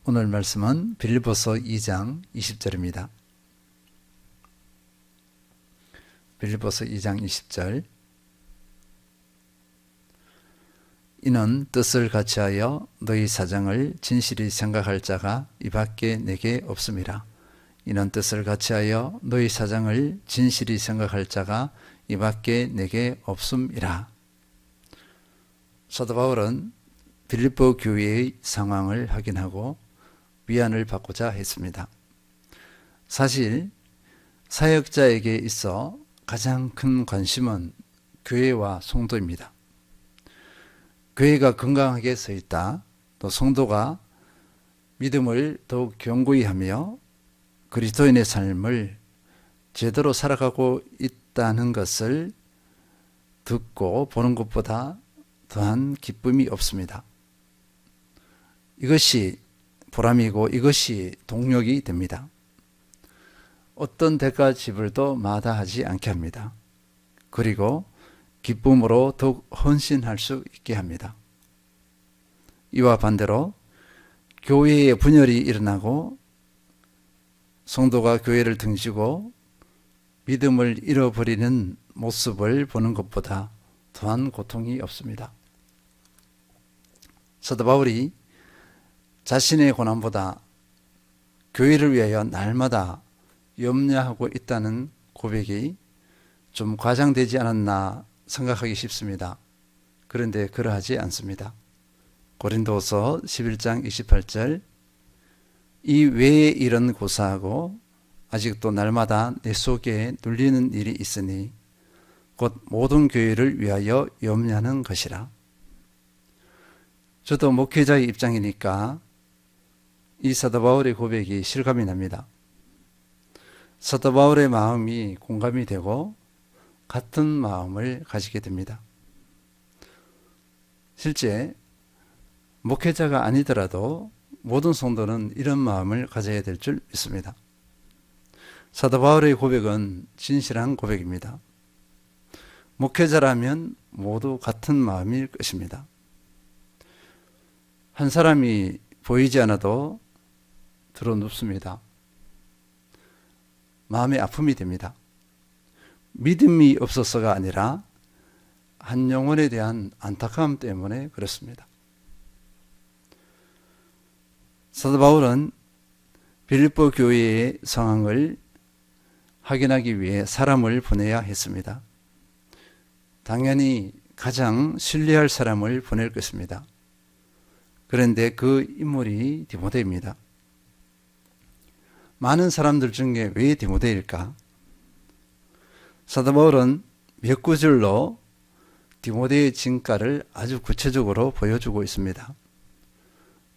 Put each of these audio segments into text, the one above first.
오늘 말씀은 빌립보서 2장 20절입니다. 빌립보서 2장 20절. 이는 뜻을 같이하여 너희 사정을 진실히 생각할 자가 이밖에 내게 없음이라. 이는 뜻을 같이하여 너희 사정을 진실히 생각할 자가 이밖에 내게 없음이라. 사도 바울은 빌립보 교회의 상황을 확인하고 위안을 받고자 했습니다. 사실 사역자에게 있어 가장 큰 관심은 교회와 성도입니다. 교회가 건강하게 서 있다, 또 성도가 믿음을 더욱 견고히 하며 그리스도인의 삶을 제대로 살아가고 있다는 것을 듣고 보는 것보다 더한 기쁨이 없습니다. 이것이 보람이고 이것이 동력이 됩니다. 어떤 대가 지불도 마다하지 않게 합니다. 그리고 기쁨으로 더욱 헌신할 수 있게 합니다. 이와 반대로 교회에 분열이 일어나고 성도가 교회를 등지고 믿음을 잃어버리는 모습을 보는 것보다 더한 고통이 없습니다. 사도 바울이 자신의 고난보다 교회를 위하여 날마다 염려하고 있다는 고백이 좀 과장되지 않았나 생각하기 쉽습니다. 그런데 그러하지 않습니다. 고린도서 11장 28절. 이 외에 일은 고사하고 아직도 날마다 내 속에 눌리는 일이 있으니 곧 모든 교회를 위하여 염려하는 것이라. 저도 목회자의 입장이니까 이 사도 바울의 고백이 실감이 납니다. 사도 바울의 마음이 공감이 되고 같은 마음을 가지게 됩니다. 실제 목회자가 아니더라도 모든 성도는 이런 마음을 가져야 될 줄 믿습니다. 사도 바울의 고백은 진실한 고백입니다. 목회자라면 모두 같은 마음일 것입니다. 한 사람이 보이지 않아도 드러눕습니다. 마음의 아픔이 됩니다. 믿음이 없어서가 아니라 한 영혼에 대한 안타까움 때문에 그렇습니다. 사도 바울은 빌립보 교회의 상황을 확인하기 위해 사람을 보내야 했습니다. 당연히 가장 신뢰할 사람을 보낼 것입니다. 그런데 그 인물이 디모데입니다. 많은 사람들 중에 왜 디모데일까? 사도 바울은 몇 구절로 디모데의 진가를 아주 구체적으로 보여주고 있습니다.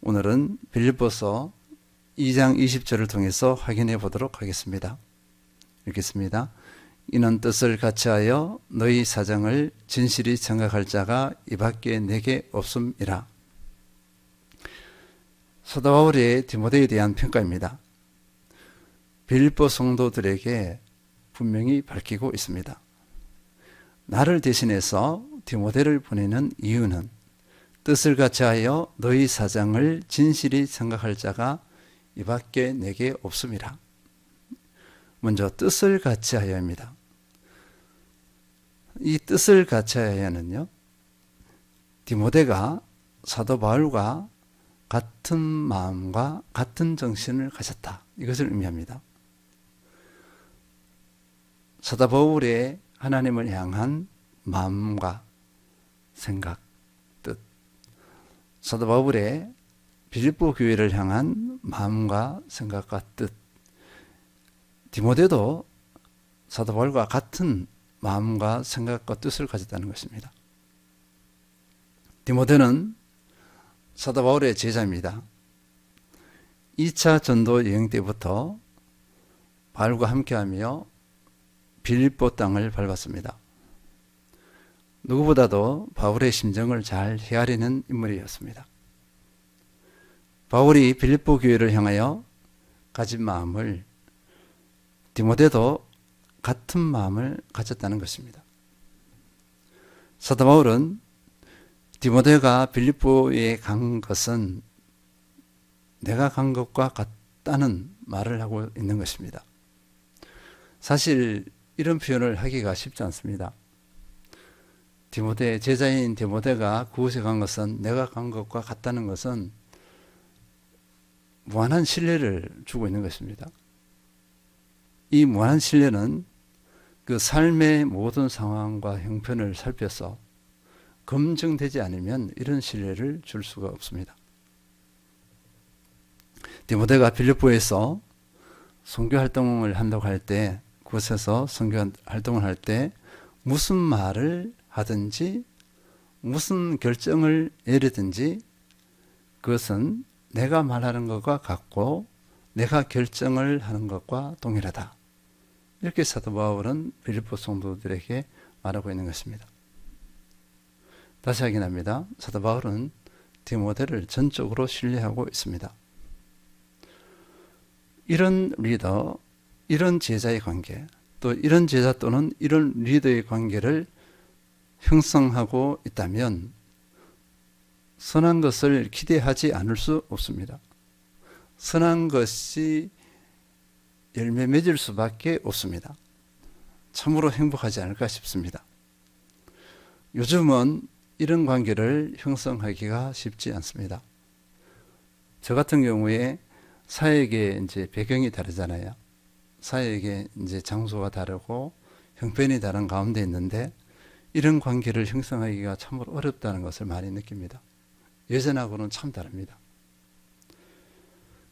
오늘은 빌립보서 2장 20절을 통해서 확인해 보도록 하겠습니다. 읽겠습니다. 이는 뜻을 같이하여 너희 사정을 진실히 생각할 자가 이밖에 내게 없음이라. 사도 바울의 디모데에 대한 평가입니다. 빌립보 성도들에게 분명히 밝히고 있습니다. 나를 대신해서 디모데를 보내는 이유는 뜻을 같이하여 너희 사정을 진실히 생각할 자가 이밖에 내게 없음이라. 먼저 뜻을 같이하여입니다. 이 뜻을 같이하여는요, 디모데가 사도 바울과 같은 마음과 같은 정신을 가졌다, 이것을 의미합니다. 사도 바울의 하나님을 향한 마음과 생각, 뜻, 사도 바울의 빌립보 교회를 향한 마음과 생각과 뜻, 디모데도 사도 바울과 같은 마음과 생각과 뜻을 가졌다는 것입니다. 디모데는 사도 바울의 제자입니다. 2차 전도 여행 때부터 바울과 함께하며 빌립보 땅을 밟았습니다. 누구보다도 바울의 심정을 잘 헤아리는 인물이었습니다. 바울이 빌립보 교회를 향하여 가진 마음을 디모데도 같은 마음을 가졌다는 것입니다. 사도 바울은 디모데가 빌립보에 간 것은 내가 간 것과 같다는 말을 하고 있는 것입니다. 사실 이런 표현을 하기가 쉽지 않습니다. 제자인 디모데가 그곳에 간 것은, 내가 간 것과 같다는 것은 무한한 신뢰를 주고 있는 것입니다. 이 무한한 신뢰는 그 삶의 모든 상황과 형편을 살펴서 검증되지 않으면 이런 신뢰를 줄 수가 없습니다. 디모데가 빌립보에서 선교 활동을 한다고 할 때, 그곳에서 선교 활동을 할 때 무슨 말을 하든지 무슨 결정을 내리든지 그것은 내가 말하는 것과 같고 내가 결정을 하는 것과 동일하다. 이렇게 사도 바울은 빌립보 성도들에게 말하고 있는 것입니다. 다시 확인합니다. 사도 바울은 디모데를 전적으로 신뢰하고 있습니다. 이런 리더, 이런 제자의 관계, 또 이런 제자 또는 이런 리더의 관계를 형성하고 있다면 선한 것을 기대하지 않을 수 없습니다. 선한 것이 열매 맺을 수밖에 없습니다. 참으로 행복하지 않을까 싶습니다. 요즘은 이런 관계를 형성하기가 쉽지 않습니다. 저 같은 경우에 사회계 이제 배경이 다르잖아요. 사회계 이제 장소가 다르고 형편이 다른 가운데 있는데 이런 관계를 형성하기가 참으로 어렵다는 것을 많이 느낍니다. 예전하고는 참 다릅니다.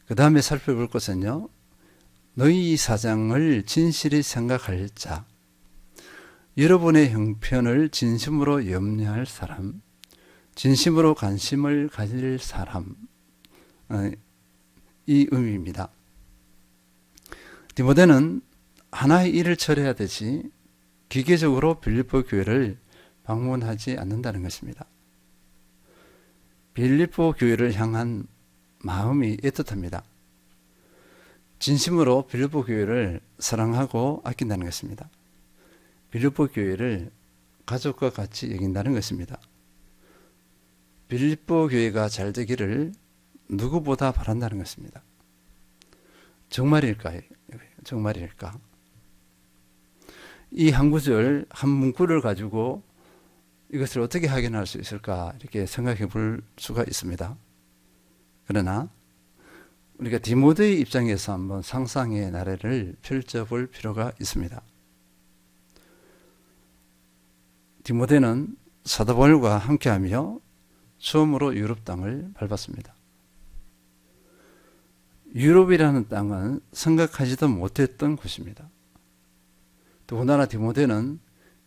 그 다음에 살펴볼 것은요, 너희 사장을 진실히 생각할 자, 여러분의 형편을 진심으로 염려할 사람, 진심으로 관심을 가질 사람, 이 의미입니다. 디모데는 하나의 일을 처리하듯이 기계적으로 빌립보 교회를 방문하지 않는다는 것입니다. 빌립보 교회를 향한 마음이 애틋합니다. 진심으로 빌립보 교회를 사랑하고 아낀다는 것입니다. 빌립보 교회를 가족과 같이 여긴다는 것입니다. 빌립보 교회가 잘 되기를 누구보다 바란다는 것입니다. 정말일까요? 정말일까? 이 한 구절, 한 문구를 가지고 이것을 어떻게 확인할 수 있을까 이렇게 생각해 볼 수가 있습니다. 그러나 우리가 디모데의 입장에서 한번 상상의 나래를 펼쳐볼 필요가 있습니다. 디모데는 사도 바울과 함께하며 처음으로 유럽 땅을 밟았습니다. 유럽이라는 땅은 생각하지도 못했던 곳입니다. 더군다나 디모데는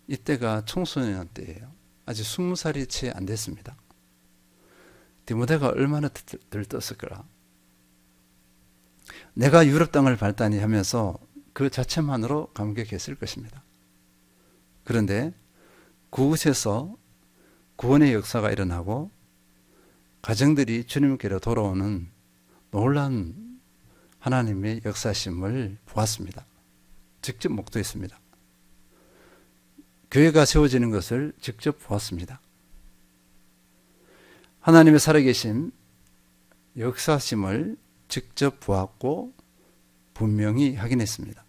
이때가 청소년 때예요. 아직 20살이 채 안 됐습니다. 디모데가 얼마나 들떴을까? 내가 유럽 땅을 밟다니 하면서 그 자체만으로 감격했을 것입니다. 그런데 그곳에서 구원의 역사가 일어나고 가정들이 주님께로 돌아오는 놀라운 하나님의 역사심을 보았습니다. 직접 목도했습니다. 교회가 세워지는 것을 직접 보았습니다. 하나님의 살아계심, 역사심을 직접 보았고 분명히 확인했습니다.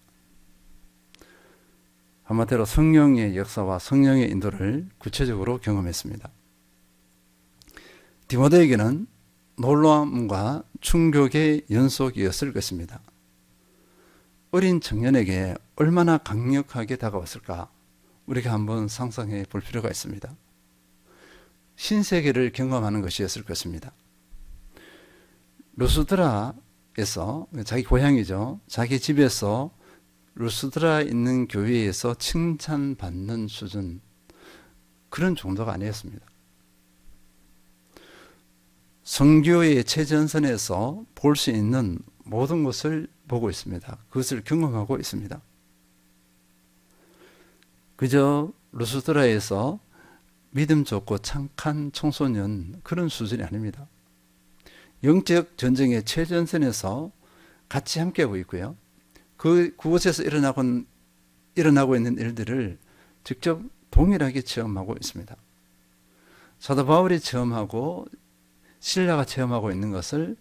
한마디로 성령의 역사와 성령의 인도를 구체적으로 경험했습니다. 디모데에게는 놀라움과 충격의 연속이었을 것입니다. 어린 청년에게 얼마나 강력하게 다가왔을까? 우리가 한번 상상해 볼 필요가 있습니다. 신세계를 경험하는 것이었을 것입니다. 루스드라에서, 자기 고향이죠. 자기 집에서 루스드라에 있는 교회에서 칭찬받는 수준, 그런 정도가 아니었습니다. 선교의 최전선에서 볼 수 있는 모든 것을 보고 있습니다. 그것을 경험하고 있습니다. 그저 루스드라에서 믿음 좋고 착한 청소년, 그런 수준이 아닙니다. 영적 전쟁의 최전선에서 같이 함께하고 있고요. 그곳에서 일어나고 있는 일들을 직접 동일하게 체험하고 있습니다. 사도 바울이 체험하고 신라가 체험하고 있는 것을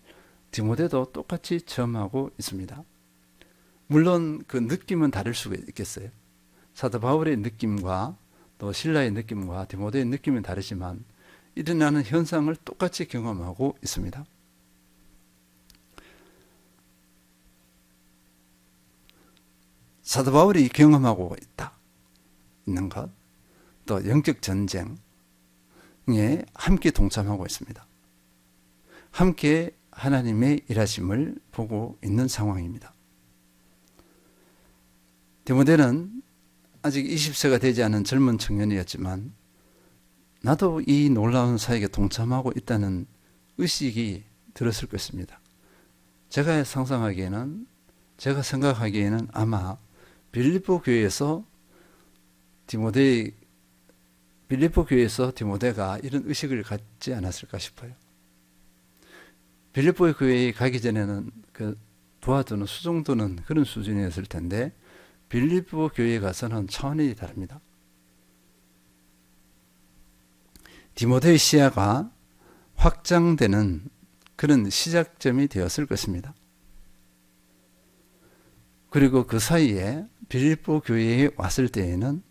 디모데도 똑같이 체험하고 있습니다. 물론 그 느낌은 다를 수가 있겠어요. 사도 바울의 느낌과 또 실라의 느낌과 디모데의 느낌은 다르지만 일어나는 현상을 똑같이 경험하고 있습니다. 사도 바울이 경험하고 있는 것, 또 영적 전쟁에 함께 동참하고 있습니다. 함께 하나님의 일하심을 보고 있는 상황입니다. 디모데는 아직 20세가 되지 않은 젊은 청년이었지만 나도 이 놀라운 사역에 동참하고 있다는 의식이 들었을 것입니다. 제가 생각하기에는 아마 빌립보 교회에서 디모데가 이런 의식을 갖지 않았을까 싶어요. 빌립보 교회에 가기 전에는 도와주는 수종도는 그런 수준이었을 텐데 빌립보 교회에 가서는 차원이 다릅니다. 디모데의 시야가 확장되는 그런 시작점이 되었을 것입니다. 그리고 그 사이에 빌립보 교회에 왔을 때에는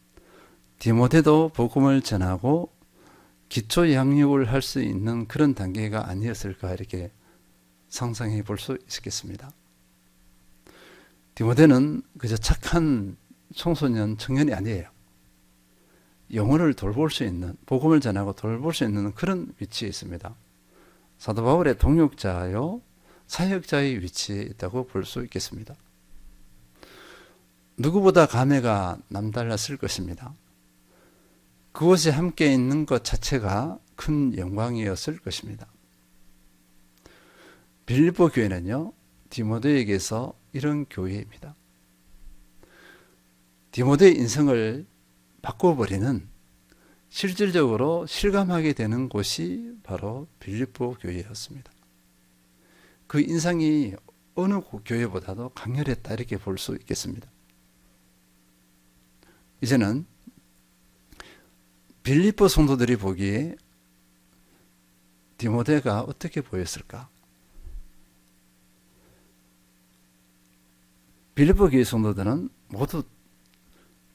디모데도 복음을 전하고 기초 양육을 할 수 있는 그런 단계가 아니었을까 이렇게 상상해 볼 수 있겠습니다. 디모데는 그저 착한 청년이 아니에요. 영혼을 돌볼 수 있는, 복음을 전하고 돌볼 수 있는 그런 위치에 있습니다. 사도 바울의 동역자요, 사역자의 위치에 있다고 볼 수 있겠습니다. 누구보다 감회가 남달랐을 것입니다. 그곳에 함께 있는 것 자체가 큰 영광이었을 것입니다. 빌립보 교회는요, 디모데에게서 이런 교회입니다. 디모데의 인생을 바꿔버리는, 실질적으로 실감하게 되는 곳이 바로 빌립보 교회였습니다. 그 인상이 어느 교회보다도 강렬했다 이렇게 볼 수 있겠습니다. 이제는 빌립보 성도들이 보기에 디모데가 어떻게 보였을까? 빌립보 교회 성도들은 모두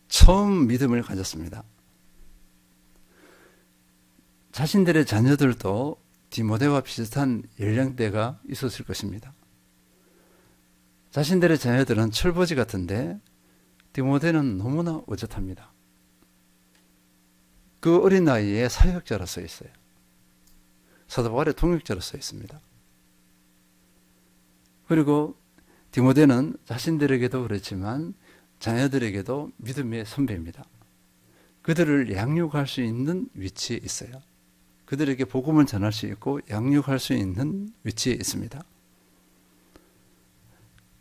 처음 믿음을 가졌습니다. 자신들의 자녀들도 디모데와 비슷한 연령대가 있었을 것입니다. 자신들의 자녀들은 철부지 같은데 디모데는 너무나 어젓합니다. 그 어린 나이에 사역자로 써 있어요. 사도 바울의 동역자로 써 있습니다. 그리고 디모데는 자신들에게도 그렇지만 자녀들에게도 믿음의 선배입니다. 그들을 양육할 수 있는 위치에 있어요. 그들에게 복음을 전할 수 있고 양육할 수 있는 위치에 있습니다.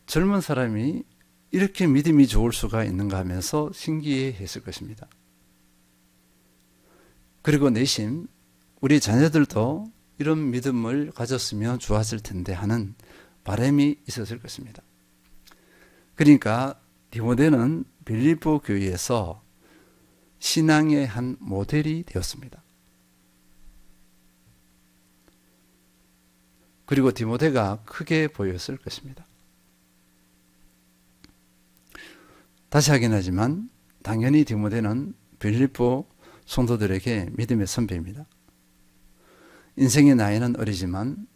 젊은 사람이 이렇게 믿음이 좋을 수가 있는가 하면서 신기해했을 것입니다. 그리고 내심 우리 자녀들도 이런 믿음을 가졌으면 좋았을 텐데 하는 바람이 있었을 것입니다. 그러니까 디모데는 빌립보 교회에서 신앙의 한 모델이 되었습니다. 그리고 디모데가 크게 보였을 것입니다. 다시 확인하지만 당연히 디모데는 빌립보 성도들에게 믿음의 선배입니다. 인생의 나이는 어리지만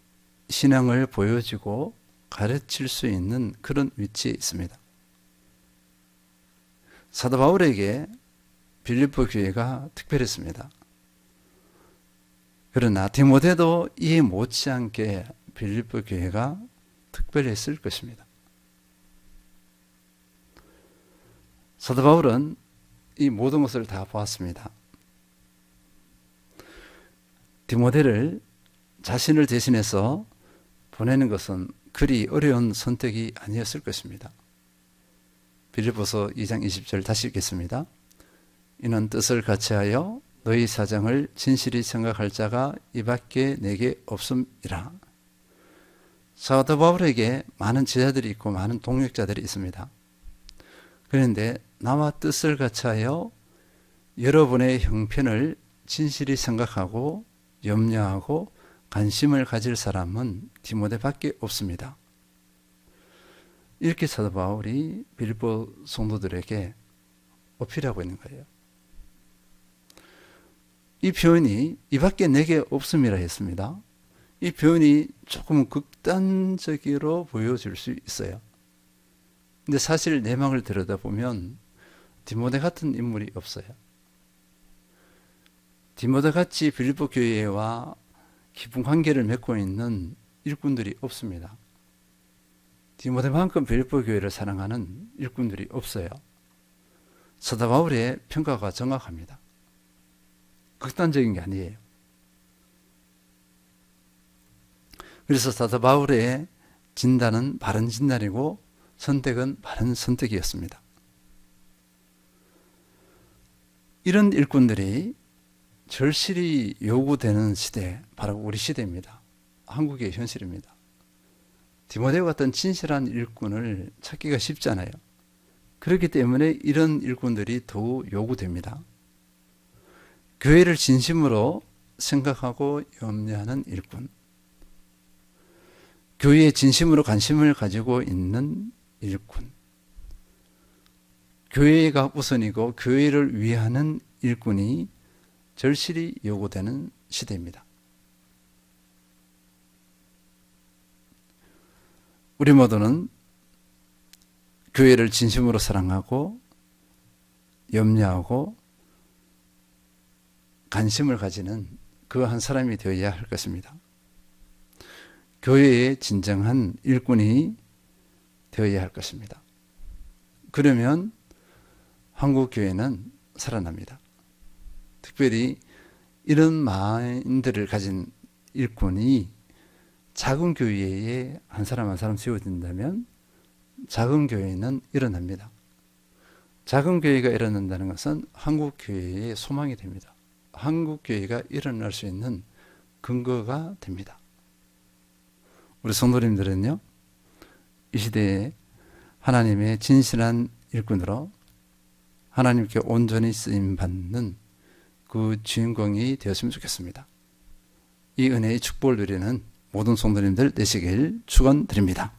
신앙을 보여주고 가르칠 수 있는 그런 위치에 있습니다. 사도 바울에게 빌립보 교회가 특별했습니다. 그러나 디모데도 이에 못지않게 빌립보 교회가 특별했을 것입니다. 사도 바울은 이 모든 것을 다 보았습니다. 디모데를 자신을 대신해서 보내는 것은 그리 어려운 선택이 아니었을 것입니다. 빌립보서 2장 20절 다시 읽겠습니다. 이는 뜻을 같이하여 너희 사정을 진실히 생각할 자가 이밖에 내게 없음이라. 사도 바울에게 많은 제자들이 있고 많은 동역자들이 있습니다. 그런데 나와 뜻을 같이하여 여러분의 형편을 진실히 생각하고 염려하고 관심을 가질 사람은 디모데밖에 없습니다. 이렇게 사도 바울이 빌립보 성도들에게 어필하고 있는 거예요. 이 표현이 이밖에 내게 없음이라 했습니다. 이 표현이 조금 극단적으로 보여질 수 있어요. 근데 사실 내막을 들여다보면 디모데 같은 인물이 없어요. 디모데 같이 빌립보 교회와 깊은 관계를 맺고 있는 일꾼들이 없습니다. 디모데만큼 빌립보 교회를 사랑하는 일꾼들이 없어요. 사도 바울의 평가가 정확합니다. 극단적인 게 아니에요. 그래서 사도 바울의 진단은 바른 진단이고 선택은 바른 선택이었습니다. 이런 일꾼들이 절실히 요구되는 시대, 바로 우리 시대입니다. 한국의 현실입니다. 디모데와 같은 진실한 일꾼을 찾기가 쉽지 않아요. 그렇기 때문에 이런 일꾼들이 더욱 요구됩니다. 교회를 진심으로 생각하고 염려하는 일꾼, 교회에 진심으로 관심을 가지고 있는 일꾼, 교회가 우선이고 교회를 위하는 일꾼이 절실히 요구되는 시대입니다. 우리 모두는 교회를 진심으로 사랑하고 염려하고 관심을 가지는 그 한 사람이 되어야 할 것입니다. 교회의 진정한 일꾼이 되어야 할 것입니다. 그러면 한국 교회는 살아납니다. 특별히 이런 마인드를 가진 일꾼이 작은 교회에 한 사람 한 사람 세워진다면 작은 교회는 일어납니다. 작은 교회가 일어난다는 것은 한국 교회의 소망이 됩니다. 한국 교회가 일어날 수 있는 근거가 됩니다. 우리 성도님들은요, 이 시대에 하나님의 진실한 일꾼으로 하나님께 온전히 쓰임받는 그 주인공이 되었으면 좋겠습니다. 이 은혜의 축복을 누리는 모든 성도님들 되시길 축원드립니다.